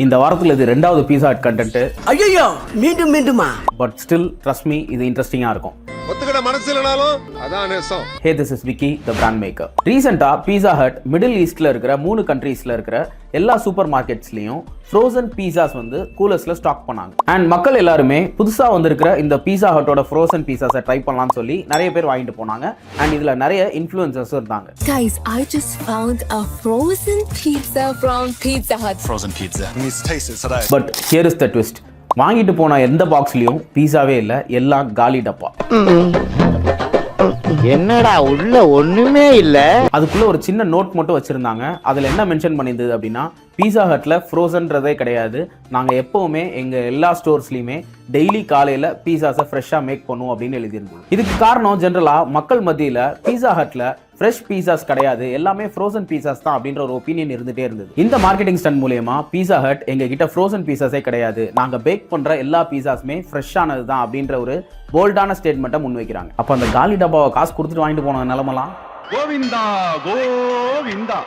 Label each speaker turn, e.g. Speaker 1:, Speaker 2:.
Speaker 1: இந்த வாரத்தில் இது ரெண்டாவது பீஸா ஹட் கண்டென்ட்.
Speaker 2: ஐயோ மீண்டும் மீண்டுமா?
Speaker 1: பட் ஸ்டில் ட்ரஸ்ட் மீ, இது இன்ட்ரெஸ்டிங்கா இருக்கும்.
Speaker 3: ஒத்துக்கிட மனசு இல்லனாலும் அதான் நேசம்.
Speaker 1: Hey, this is Vicky, the brand maker. ரீசெண்டா பீஸா ஹட் மிடில் ஈஸ்ட்ல இருக்கிற 3 கண்ட்ரீஸ்ல இருக்கிற எல்லா சூப்பர் மார்க்கெட்ஸ்லயும் ஃப்ரோசன் பீஸாஸ் வந்து கூலர்ஸ்ல ஸ்டாக் பண்ணாங்க. அண்ட் மக்கள் எல்லாருமே புதுசா வந்திருக்கிற இந்த பீஸா ஹட்டோட ஃப்ரோசன் பீஸாஸை ட்ரை பண்ணலாம்னு சொல்லி நிறைய பேர் வாங்கிட்டு போனாங்க. அண்ட் இதுல நிறைய இன்ஃப்ளூயன்சர்ஸ் இருந்தாங்க.
Speaker 4: Guys, I just found a frozen pizza from Pizza Hut.
Speaker 5: Frozen pizza. You need to taste it today.
Speaker 1: But here is the twist. வாங்கிட்டு போன எந்த பாக்ஸ்லயும் பீஸாவே இல்ல, எல்லாம் காலி டப்பா.
Speaker 6: என்னடா உள்ள ஒண்ணுமே இல்ல.
Speaker 1: அதுக்குள்ள ஒரு சின்ன நோட் மட்டும் வச்சிருந்தாங்க. அதுல என்ன மென்ஷன் பண்ணியிருந்தது அப்படின்னா, பீஸா ஹட்ல ஃப்ரோசன்றதே கிடையாது, நாங்க எப்பவுமே எங்க எல்லா ஸ்டோர்ஸ்லயுமே டெய்லி காலையில பீஸாஸை ஃப்ரெஷ்ஷா மேக் பண்ணுவோம் அப்படின்னு எழுதியிருந்தது. இதுக்கு காரணம் ஜென்ரலா மக்கள் மத்தியில பீஸா ஹட்ல ஃப்ரெஷ் பீஸாஸ் கிடையாது, எல்லாமே ஃப்ரோசன் பீஸாஸ் தான் அப்படின்ற ஒரு ஒப்பீனியன் இருந்துட்டே இருந்தது. இந்த மார்க்கெட்டிங் ஸ்டண்ட் மூலமா பீஸா ஹட் எங்க கிட்ட ஃப்ரோசன் பீஸாஸே கிடையாது, நாங்க பேக் பண்ற எல்லா பீஸாஸுமே ஃப்ரெஷ்ஷானது தான் அப்படின்ற ஒரு போல்டான ஸ்டேட்மெண்ட்டை முன்வைக்கிறாங்க. அப்ப அந்த காலி டப்பாவை காசு கொடுத்துட்டு வாங்கிட்டு போன நிலமெல்லாம்
Speaker 7: கோவிந்தா கோவிந்தா.